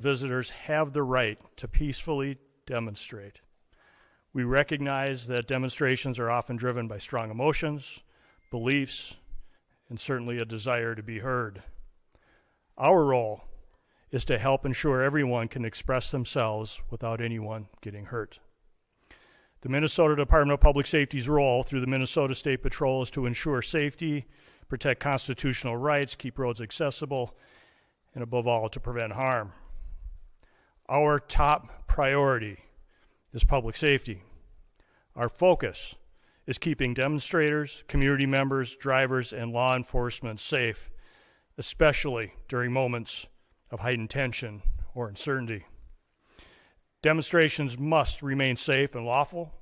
Visitors have the right to peacefully demonstrate. We recognize that demonstrations are often driven by strong emotions, beliefs, and certainly a desire to be heard. Our role is to help ensure everyone can express themselves without anyone getting hurt. The Minnesota Department of Public Safety's role through the Minnesota State Patrol is to ensure safety, protect constitutional rights, keep roads accessible, and above all, to prevent harm. Our top priority is public safety. Our focus is keeping demonstrators, community members, drivers, and law enforcement safe, especially during moments of heightened tension or uncertainty. Demonstrations must remain safe and lawful,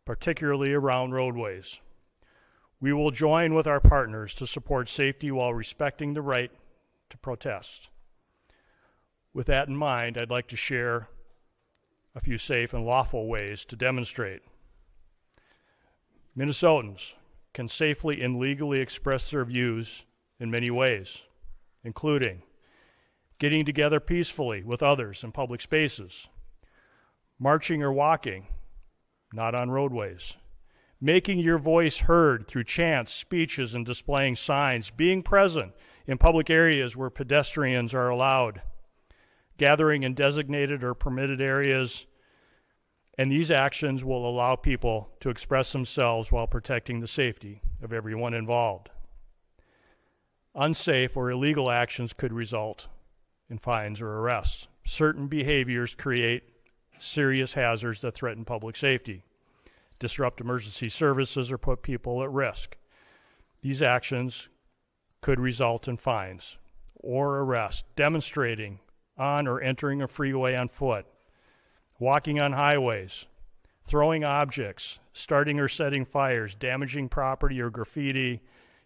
particularly around roadways. We will join with our partners to support safety while respecting the right to protest. With that in mind, I'd like to share a few safe and lawful ways to demonstrate. Minnesotans can safely and legally express their views in many ways, including getting together peacefully with others in public spaces, marching or walking, not on roadways, making your voice heard through chants, speeches, and displaying signs, being present in public areas where pedestrians are allowed, gathering in designated or permitted areas, and these actions will allow people to express themselves while protecting the safety of everyone involved. Unsafe or illegal actions could result in fines or arrests. Certain behaviors create serious hazards that threaten public safety, disrupt emergency services, or put people at risk. These actions could result in fines or arrest. Demonstrating on or entering a freeway on foot, walking on highways, throwing objects, starting or setting fires, damaging property or graffiti,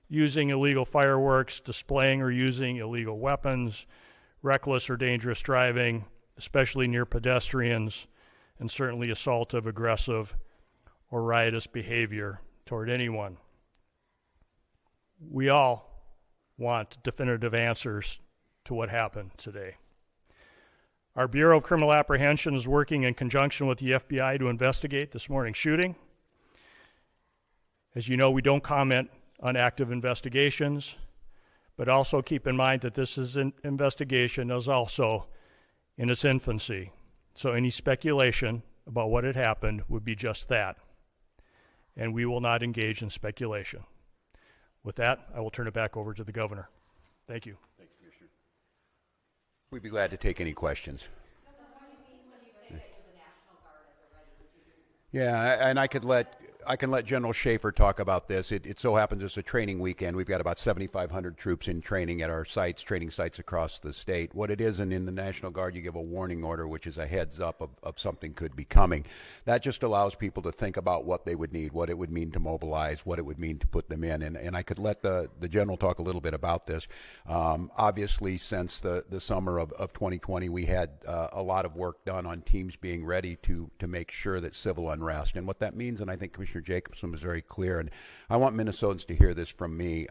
using illegal fireworks, displaying or using illegal weapons, reckless or dangerous driving, especially near pedestrians, and certainly assaultive, aggressive, or riotous behavior toward anyone. We all want definitive answers to what happened today. Our Bureau of Criminal Apprehension is working in conjunction with the FBI to investigate this morning's shooting. As you know, we don't comment on active investigations, but also keep in mind that this is an investigation is also in its infancy. So any speculation about what had happened would be just that. And we will not engage in speculation. With that, I will turn it back over to the governor. Thank you. Thanks, Commissioner. We'd be glad to take any questions. Yeah, and I can let General Schaefer talk about this. It so happens it's a training weekend. We've got about 7,500 troops in training at our sites, training sites across the state. What it is, and in the National Guard, you give a warning order, which is a heads up of something could be coming. That just allows people to think about what they would need, what it would mean to mobilize, what it would mean to put them in. And I could let the General talk a little bit about this. Obviously, since the summer of 2020, we had a lot of work done on teams being ready to make sure that civil unrest. And what that means, and I think Commissioner Jacobson was very clear, and I want Minnesotans to hear this from me.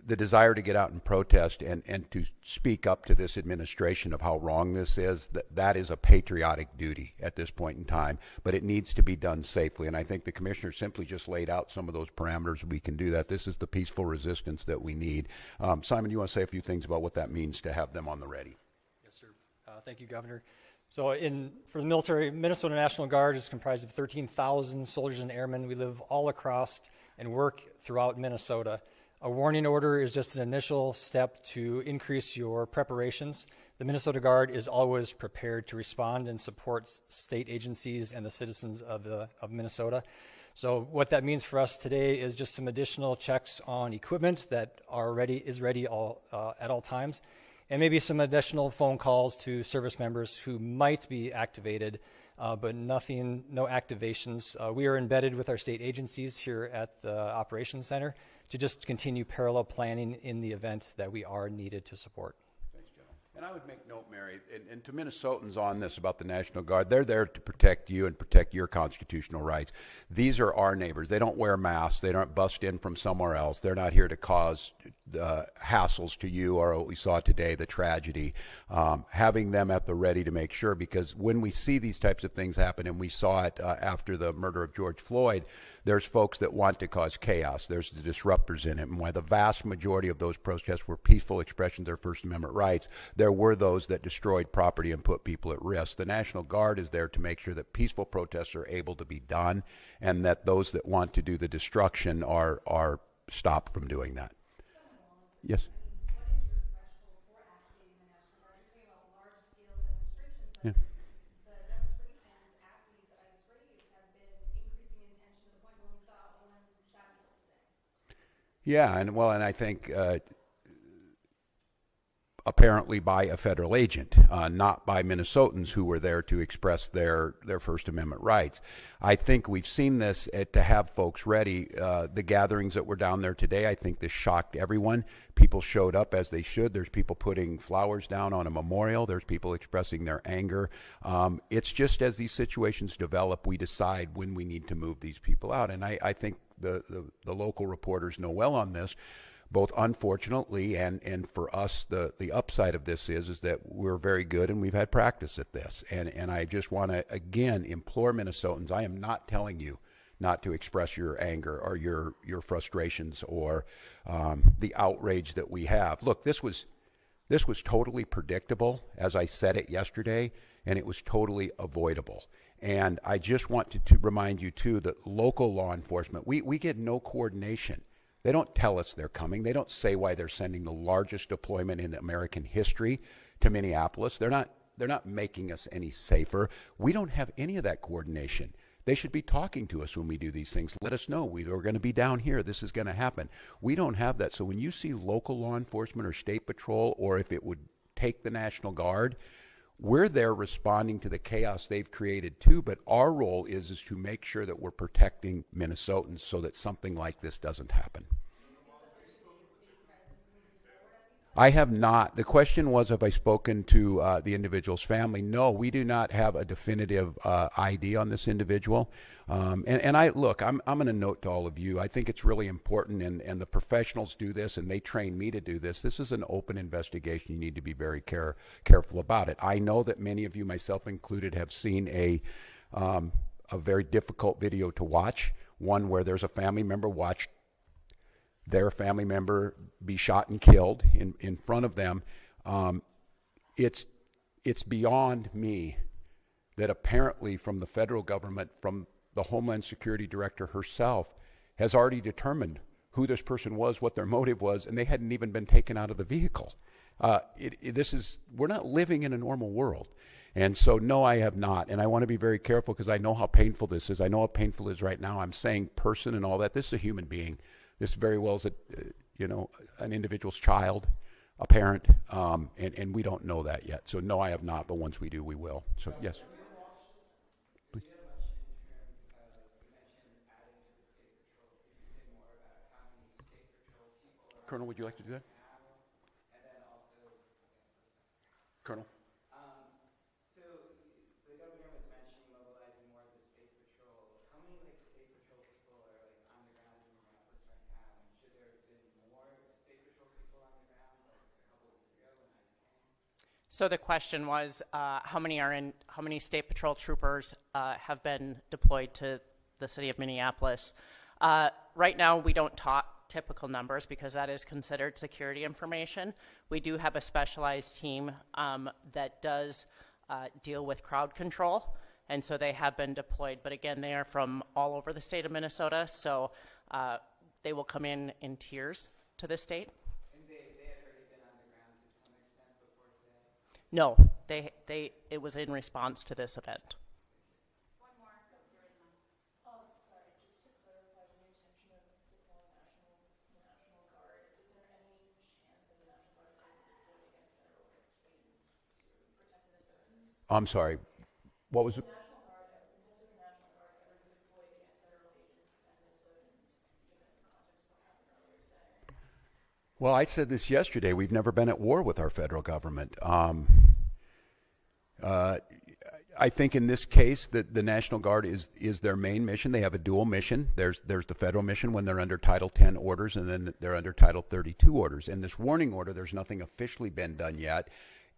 The desire to get out and protest and to speak up to this administration of how wrong this is, that is a patriotic duty at this point in time, but it needs to be done safely. And I think the Commissioner simply just laid out some of those parameters. We can do that. This is the peaceful resistance that we need. Simon, you want to say a few things about what that means to have them on the ready? Yes, sir. Thank you, Governor. So for the military, Minnesota National Guard is comprised of 13,000 soldiers and airmen. We live all across and work throughout Minnesota. A warning order is just an initial step to increase your preparations. The Minnesota Guard is always prepared to respond and support state agencies and the citizens of Minnesota. So what that means for us today is just some additional checks on equipment that is ready at all times, and maybe some additional phone calls to service members who might be activated, but no activations. We are embedded with our state agencies here at the Operations Center to just continue parallel planning in the event that we are needed to support. Thanks, Joe. And I would make note, Mary, and to Minnesotans on this about the National Guard, they're there to protect you and protect your constitutional rights. These are our neighbors. They don't wear masks. They don't bust in from somewhere else. They're not here to cause hassles to you or what we saw today, the tragedy, having them at the ready to make sure, because when we see these types of things happen, and we saw it after the murder of George Floyd, there's folks that want to cause chaos. There's the disruptors in it. And while the vast majority of those protests were peaceful expressions of their First Amendment rights, there were those that destroyed property and put people at risk. The National Guard is there to make sure that peaceful protests are able to be done, and that those that want to do the destruction are stopped from doing that. Yes. Yeah. Yeah, and well, and I think apparently by a federal agent, not by Minnesotans who were there to express their First Amendment rights. I think we've seen this to have folks ready. The gatherings that were down there today, I think this shocked everyone. People showed up as they should. There's people putting flowers down on a memorial. There's people expressing their anger. It's just as these situations develop, we decide when we need to move these people out. And I think the local reporters know well on this. Both unfortunately and for us, the upside of this is that we're very good and we've had practice at this. And I just want to, again, implore Minnesotans, I am not telling you not to express your anger or your frustrations or the outrage that we have. Look, this was totally predictable, as I said it yesterday, and it was totally avoidable. And I just want to remind you, too, that local law enforcement, we get no coordination. They don't tell us they're coming. They don't say why they're sending the largest deployment in American history to Minneapolis. They're not making us any safer. We don't have any of that coordination. They should be talking to us when we do these things. Let us know we're going to be down here. This is going to happen. We don't have that. So when you see local law enforcement or state patrol, or if it would take the National Guard, we're there responding to the chaos they've created too, but our role is to make sure that we're protecting Minnesotans so that something like this doesn't happen. I have not. The question was, have I spoken to the individual's family? No, we do not have a definitive ID on this individual. And I look, I'm going to note to all of you, I think it's really important, and the professionals do this, and they train me to do this. This is an open investigation. You need to be very careful about it. I know that many of you, myself included, have seen a very difficult video to watch, one where there's a family member watched their family member be shot and killed in front of them. It's beyond me that apparently from the federal government, from the Homeland Security Director herself, has already determined who this person was, what their motive was, and they hadn't even been taken out of the vehicle. We're not living in a normal world. And so, no, I have not. And I want to be very careful because I know how painful this is. I know how painful it is right now. I'm saying person and all that. This is a human being. This very well is an individual's child, a parent, and we don't know that yet. So no, I have not, but once we do, we will. So yes. Please. Colonel, would you like to do that? Colonel. So the question was, how many state patrol troopers have been deployed to the city of Minneapolis? Right now, we don't talk typical numbers because that is considered security information. We do have a specialized team that does deal with crowd control, and so they have been deployed. But again, they are from all over the state of Minnesota, so they will come in tiers to the state. No, it was in response to this event. One more. Sorry, just to clarify the intention of deploying the National Guard, is there any chance that the National Guard could be deployed against federal agents to protect Minnesotans? I'm sorry. What was it? Has the National Guard ever been deployed against federal agents to protect Minnesotans, given the context of what happened earlier today? Well, I said this yesterday. We've never been at war with our federal government. I think in this case that the National Guard is their main mission. They have a dual mission. There's the federal mission when they're under Title 10 orders, and then they're under Title 32 orders. And this warning order, there's nothing officially been done yet.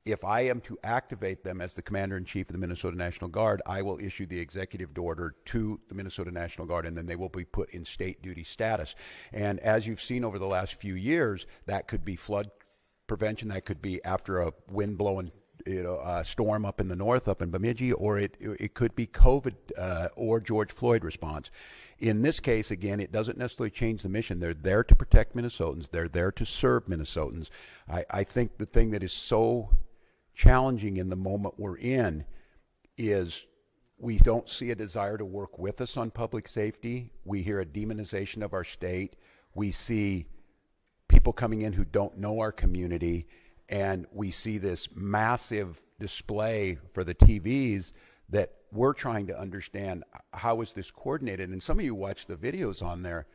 If I am to activate them as the Commander-in-Chief of the Minnesota National Guard, I will issue the executive order to the Minnesota National Guard, and then they will be put in state duty status. And as you've seen over the last few years, that could be flood prevention, that could be after a wind-blowing storm up in the north, up in Bemidji, or it could be COVID or George Floyd response. In this case, again, it doesn't necessarily change the mission. They're there to protect Minnesotans. They're there to serve Minnesotans. I think the thing that is so challenging in the moment we're in is we don't see a desire to work with us on public safety. We hear a demonization of our state. We see people coming in who don't know our community, and we see this massive display for the TVs that we're trying to understand how is this coordinated. And some of you watch the videos on there,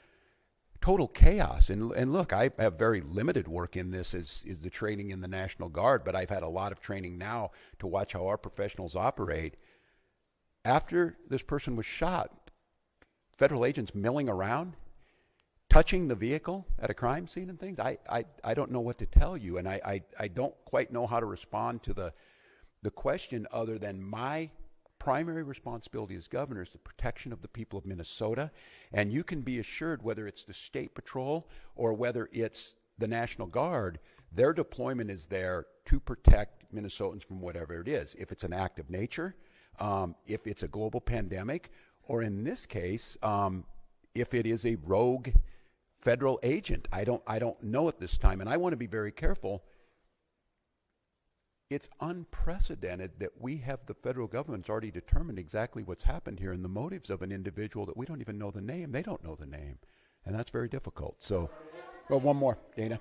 total chaos. And look, I have very limited work in this is the training in the National Guard, but I've had a lot of training now to watch how our professionals operate. After this person was shot, federal agents milling around, touching the vehicle at a crime scene and things. I don't know what to tell you, and I don't quite know how to respond to the question other than my primary responsibility as governor is the protection of the people of Minnesota. And you can be assured, whether it's the State Patrol or whether it's the National Guard, their deployment is there to protect Minnesotans from whatever it is. If it's an act of nature, if it's a global pandemic, or in this case, if it is a rogue federal agent. I don't know at this time, and I want to be very careful. It's unprecedented that we have the federal government's already determined exactly what's happened here and the motives of an individual that we don't even know the name. They don't know the name, and that's very difficult. So, well, one more, Dana.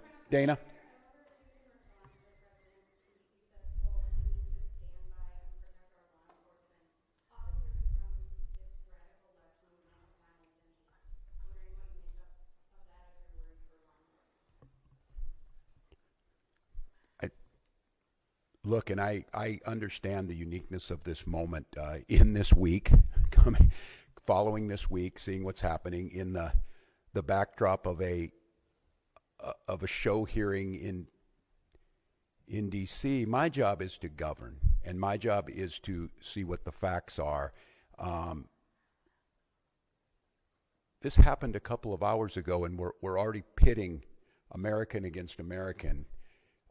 Look, and I understand the uniqueness of this moment in this week, following this week, seeing what's happening in the backdrop of a show hearing in D.C. My job is to govern, and my job is to see what the facts are. This happened a couple of hours ago, and we're already pitting American against American.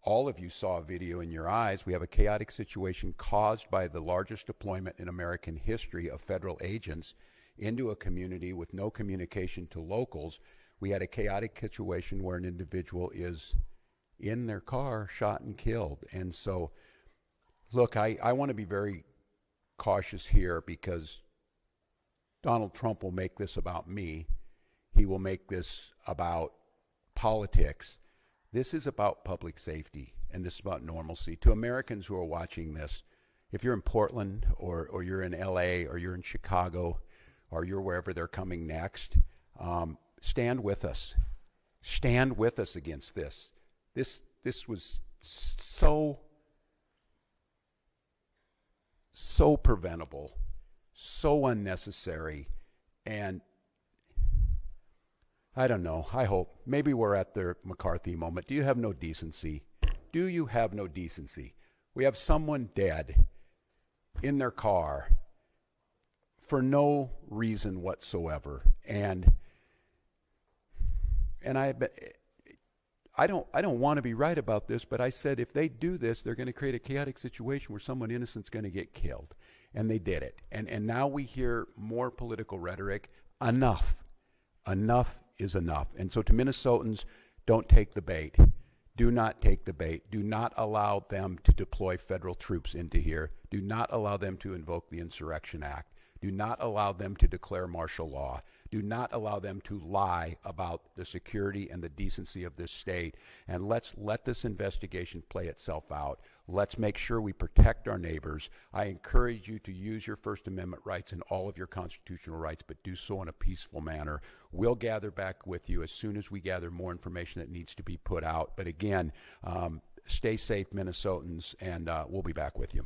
All of you saw a video in your eyes. We have a chaotic situation caused by the largest deployment in American history of federal agents into a community with no communication to locals. We had a chaotic situation where an individual is in their car, shot and killed. And so, look, I want to be very cautious here because Donald Trump will make this about me. He will make this about politics. This is about public safety, and this is about normalcy. To Americans who are watching this, if you're in Portland or you're in LA or you're in Chicago or you're wherever they're coming next, stand with us. Stand with us against this. This was so preventable, so unnecessary, and I don't know. I hope. Maybe we're at the McCarthy moment. Do you have no decency? Do you have no decency? We have someone dead in their car for no reason whatsoever. And I don't want to be right about this, but I said if they do this, they're going to create a chaotic situation where someone innocent's going to get killed. And they did it. And now we hear more political rhetoric. Enough is enough. And so to Minnesotans, don't take the bait. Do not take the bait. Do not allow them to deploy federal troops into here. Do not allow them to invoke the Insurrection Act. Do not allow them to declare martial law. Do not allow them to lie about the security and the decency of this state. And let's let this investigation play itself out. Let's make sure we protect our neighbors. I encourage you to use your First Amendment rights and all of your constitutional rights, but do so in a peaceful manner. We'll gather back with you as soon as we gather more information that needs to be put out. But again, stay safe, Minnesotans, and we'll be back with you.